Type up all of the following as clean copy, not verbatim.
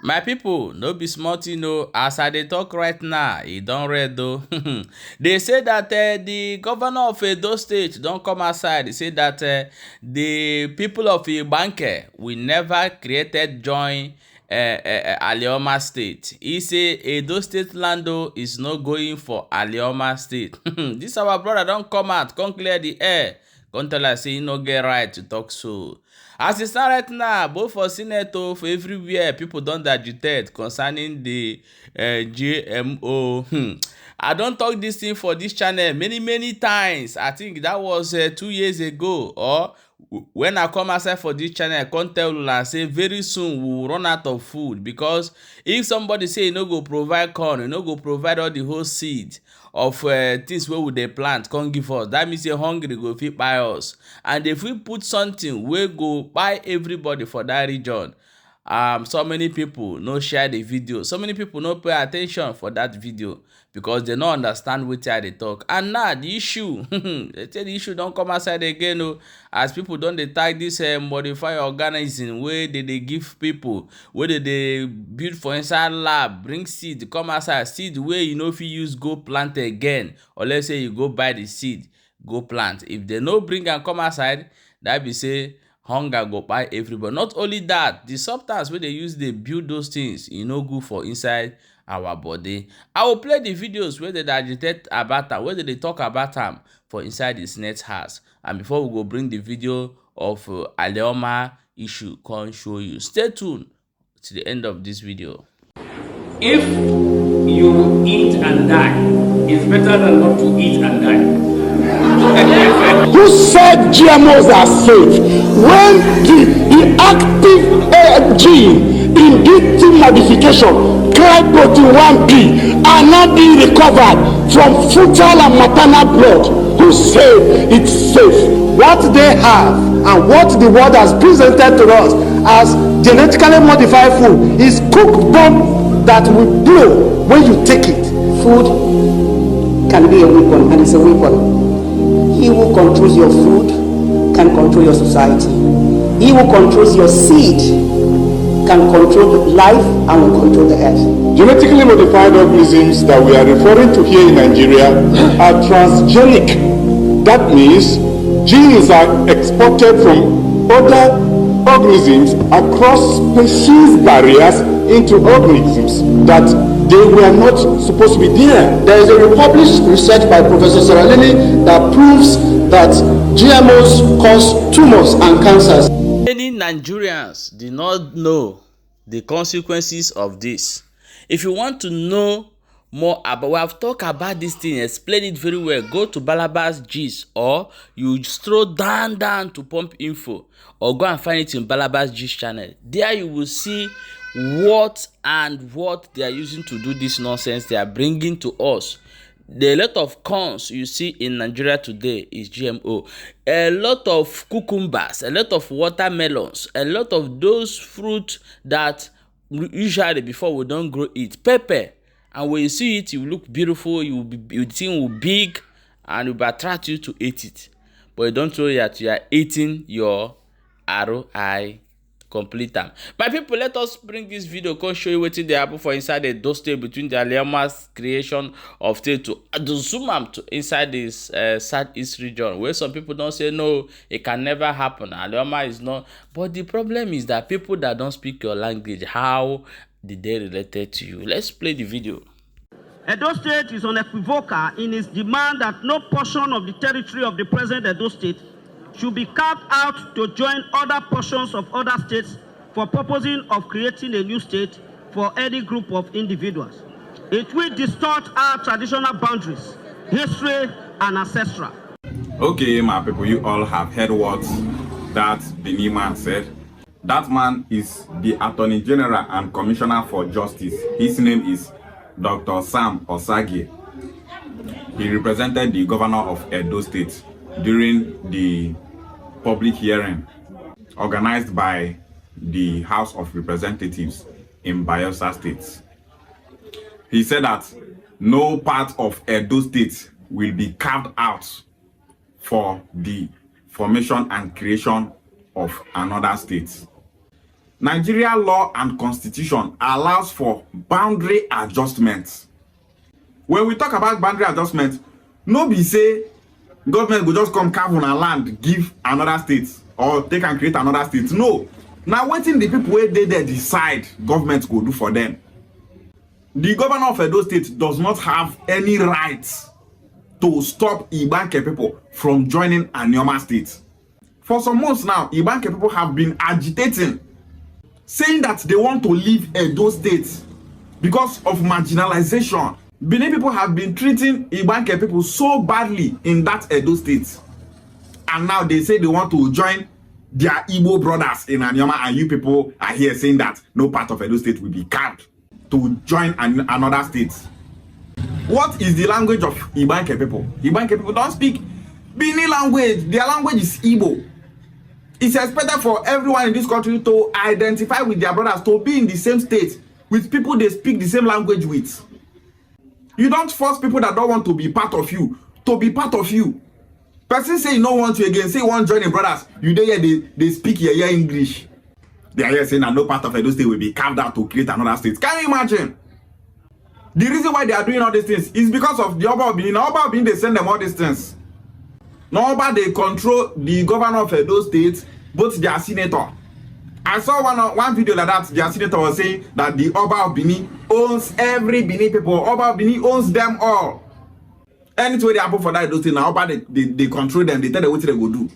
My people, no be small thing o. As I dey talk right now, e don red o. They say that the governor of Edo State don come outside say that the people of Ibanke will never created join Anioma State. He say Edo State land is not going for Anioma State. This our brother don come out, come clear the air, come tell us say he no get right to talk so. As e stand right now, both for senate for everywhere, people don dey agitate concerning the GMO. I don talk this thing for this channel many times. I think that was 2 years ago, or when I come outside for this channel, I come tell una say very soon we will run out of food, because if somebody say e no go provide corn, e no go provide all the whole seed of things wey we dey plant come give us, that means say hungry go fit kpai us. And if we put something wey go kpai everybody for that region, so many people no share the video, so many people no pay attention for that video, because they no understand wetin I dey talk. And now the issue they say the issue don come outside again o, as people don dey tag this modified organism wey they dey give people, wey they dey build for inside lab, bring seed come outside, seed wey you no fit use go plant again, or let's say you go buy the seed go plant. If they no bring am come outside, that be say hunger go kpai everybody. Not only that, the substance wey they use dey build those things, e no good for inside our body. I will play the videos where they agitate about am, where they talk about am for inside the Senate house. And before we go bring the video of Anioma issue come show you. Stay tuned to the end of this video. If you eat and die, it's better than not to eat and die. Who said GMOs are safe? When the active gene in DT modification, protein 1B, are not being recovered from fetal and maternal blood, who said it's safe? What they have and what the world has presented to us as genetically modified food is cooked bomb that will blow when you take it. Food can be a weapon, and it's a weapon. He who controls your food can control your society. He who controls your seed can control life and will control the earth. Genetically modified organisms that we are referring to here in Nigeria are transgenic. That means genes are exported from other organisms across species barriers into organisms that they were not supposed to be there. There is a published research by Professor Saralini that proves that GMOs cause tumors and cancers. Many Nigerians do not know the consequences of this. If you want to know more about, we have talked about this thing, explain it very well, go to Balabas Gist, or you stroll down to Pump Info, or go and find it in Balabas Gist channel. There you will see what they are using to do this nonsense they are bringing to us. The lot of corns you see in Nigeria today is GMO. A lot of cucumbers, a lot of watermelons, a lot of those fruits that usually before we don't grow it. Pepper, and when you see it, you look beautiful, you think it will be big, and it will attract you to eat it. But you don't know that you are eating your ROI complete time. My people, let us bring this video come show you wetin dey happen for inside the Edo State between the Anioma's creation of state to zoom am to inside this southeast region, where some people don't say no, it can never happen. Anioma is not. But the problem is that people that don't speak your language, how did they related to you? Let's play the video. Edo State is unequivocal in its demand that no portion of the territory of the present Edo State should be carved out to join other portions of other states for purposing of creating a new state for any group of individuals. It will distort our traditional boundaries, history, and ancestral. Okay, my people, you all have heard what that Benin man said. That man is the Attorney General and Commissioner for Justice. His name is Dr. Sam Osage. He represented the governor of Edo State during the public hearing organized by the House of Representatives in Bayelsa State. He said that no part of Edo State will be carved out for the formation and creation of another state. Nigeria law and constitution allows for boundary adjustments. When we talk about boundary adjustments, no be say government go just come carve on a land, give another state, or they can create another state. No. Now wetin the people wey dey there decide government go do for them. The governor of Edo State does not have any rights to stop Ibanke people from joining Anioma State. For some months now, Ibanke people have been agitating, saying that they want to leave Edo State because of marginalization. Benin people have been treating Ibanke people so badly in that Edo State. And now they say they want to join their Igbo brothers in Anioma, and you people are here saying that no part of Edo State will be carved to join another state. What is the language of Ibanke people? Ibanke people don't speak Bini language. Their language is Igbo. It's expected for everyone in this country to identify with their brothers, to be in the same state with people they speak the same language with. You don't force people that don't want to be part of you to be part of you. Person say you don't want you again, say you want joining brothers, you dey here they speak here English. They are here saying that no part of Edo State will be carved out to create another state. Can you imagine? The reason why they are doing all these things is because of the Oba of Benin. Oba of Benin, they send them all these things. Now Oba, they control the governor of Edo State, both their senator. I saw one video like that. Their senator was saying that the Oba of Benin owns every Benin people. Oba of Benin owns them all. Anything they happen for that Edo State, now Oba they control them. They tell them what they go do.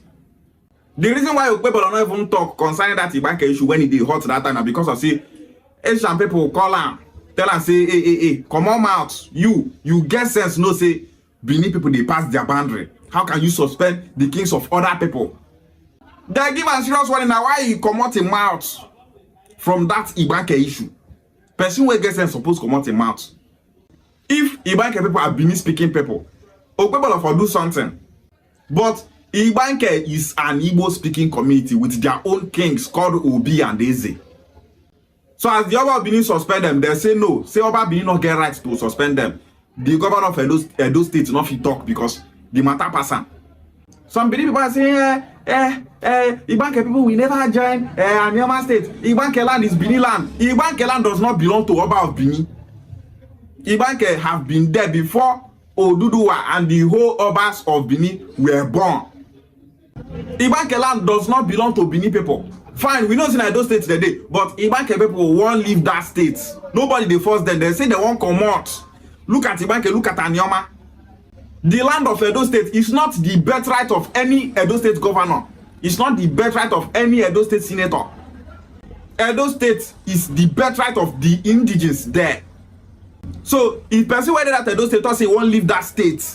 The reason why people don't even talk concerning that Ibanke issue when it is hot that time, because of say Asian people call am, tell am say, hey, come on out. You get sense, no say Benin people they pass their boundary. How can you suspend the kings of other people? They give a serious warning now. Why you come out in mouth from that Ibanke issue? Person will get sense supposed to come out in mouth. If Ibanke people are Benin speaking people, people for do something. But Ibanke is an Igbo speaking community with their own kings called Obi and Eze. So as the Oba Benin suspend them, they say no. Say Oba Benin not get rights to suspend them. The governor of Edo State not fit talk because the matter pass am. Some Benin people are saying, Ibanke people will never join Anioma State. Ibanke land is Benin land. Ibanke land does not belong to Oba of Benin. Ibanke have been there before Oduduwa and the whole Obas of Benin were born. Ibanke land does not belong to Benin people. Fine, we know it's in Edo State today, but Ibanke people won't leave that state. Nobody they force them. They say they won't come out. Look at Ibanke, look at Anioma. The land of Edo State is not the birthright of any Edo State governor. It's not the birthright of any Edo State senator. Edo State is the birthright of the indigenous there. So if person where that Edo State say won't leave that state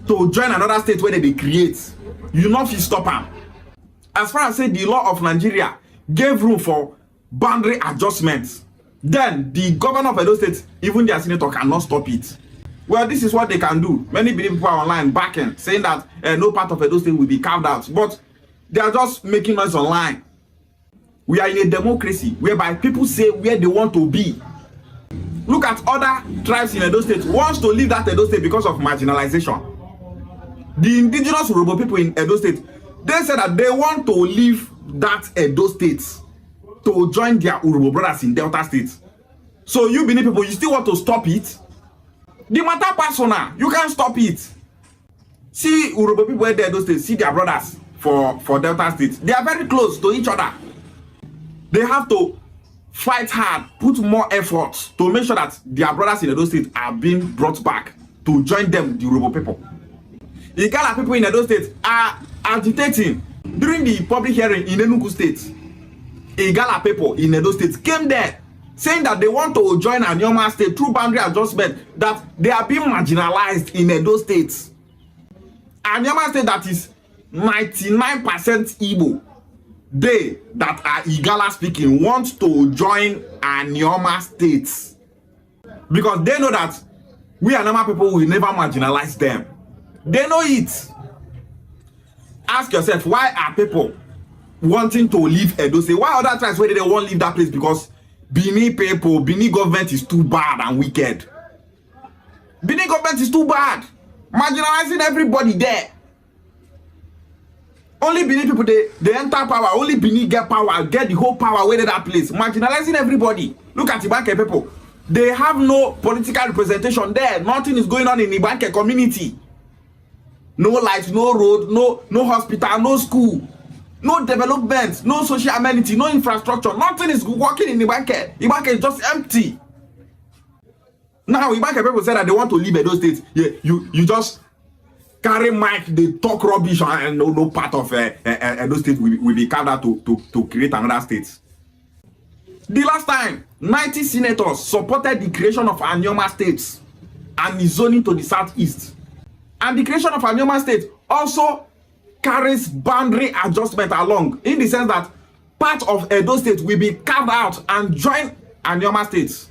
to join another state where they create, you not fit stop am. As far as say the law of Nigeria gave room for boundary adjustments, then the governor of Edo State, even their senator, cannot stop it. Well, this is what they can do. Many people are online backing, saying that no part of Edo State will be carved out, but they are just making noise online. We are in a democracy whereby people say where they want to be. Look at other tribes in Edo State wants to leave that Edo State because of marginalization. The indigenous Urhobo people in Edo State, they said that they want to leave that Edo State to join their Urhobo brothers in Delta State. So you Benin people, you still want to stop it? The matter personal, you can't stop it. See Urhobo people in Edo State, see their brothers for Delta State. They are very close to each other. They have to fight hard, put more effort to make sure that their brothers in Edo State are being brought back to join them, the Urhobo people. The Igala people in Edo State are agitating. During the public hearing in Enugu State, Igala people in Edo State came there saying that they want to join Anioma State through boundary adjustment, that they are being marginalized in Edo State. Anioma State that is 99% Igbo. They that are Igala speaking want to join Anioma State because they know that we Anioma people will never marginalize them. They know it. Ask yourself, why are people wanting to leave Edo State? Why other tribes where they won't leave that place? Because Benin people, Benin government is too bad and wicked. Benin government is too bad, marginalizing everybody there. Only Benin people, they enter power. Only Benin get power, get the whole power where that place. Marginalizing everybody. Look at Ibanke people. They have no political representation there. Nothing is going on in Ibanke community. No light, no road, no hospital, no school, no development, no social amenity, no infrastructure. Nothing is working in Ibanke. Ibanke is just empty. Now Ibanke people say that they want to leave Edo State. Yeah, you just carry mic, they talk rubbish, and no part of Edo State will be carved out to create another state. The last time, 90 senators supported the creation of Anioma states and the zoning to the southeast. And the creation of Anioma state also carries boundary adjustment along, in the sense that part of Edo State will be carved out and join Anioma states.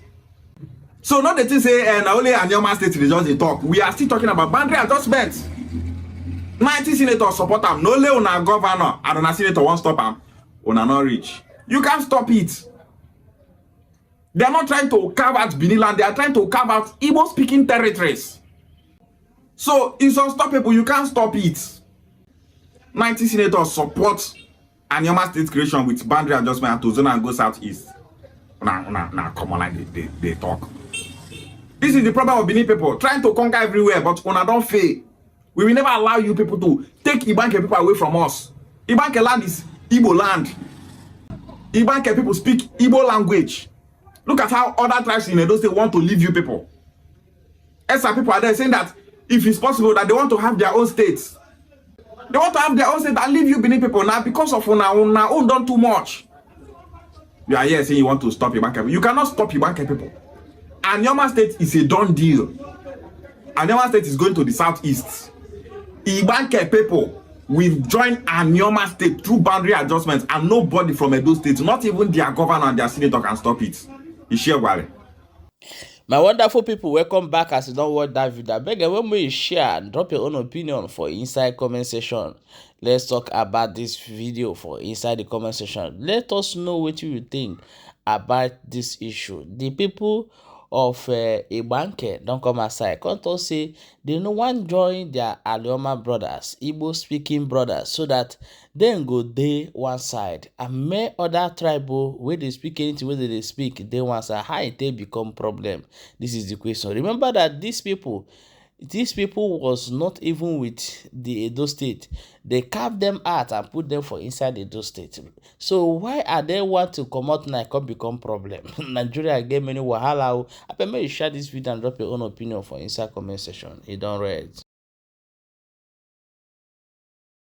So not the thing say and only Anioma state they just dey talk. We are still talking about boundary adjustment. 90 senators support am. No only una governor and una senator won't stop am. Una not reach. You can't stop it. They are not trying to carve out Benin land. They are trying to carve out Igbo speaking territories. So it's unstoppable. You can't stop it. 90 senators support Anioma state creation with boundary adjustment and to zone and go southeast. Nah, come on, like they talk. This is the problem of Benin people trying to conquer everywhere, but una don't fail. We will never allow you people to take Ibanke people away from us. Ibanke land is Igbo land. Ibanke people speak Igbo language. Look at how other tribes in Edo State want to leave you people. Esa people are there saying that if it's possible that they want to have their own states. They want to have their own state and leave you Benin people now because of una own done too much. You are here saying you want to stop Ibanke people. You cannot stop Ibanke people. Anioma state is a done deal. Anioma state is going to the southeast. Ibanke people will join Anioma state through boundary adjustments, and nobody from Edo State, not even their governor and their senator, can stop it. My wonderful people, welcome back. As you don't watch that video, beg when we share and drop your own opinion for inside comment section. Let's talk about this video for inside the comment section. Let us know what you think about this issue. The people of Ibanke don't come aside. Can't say they no one join their Anioma brothers, Igbo speaking brothers, so that then go they one side and may other tribal where they speak anything where they speak they one side. How it become problem? This is the question. Remember that these people was not even with the Edo State. They carved them out and put them for inside Edo State. So why are they want to come out now and become problem? Nigeria get many wahala. I bet you share this video and drop your own opinion for inside comment section. You don't read.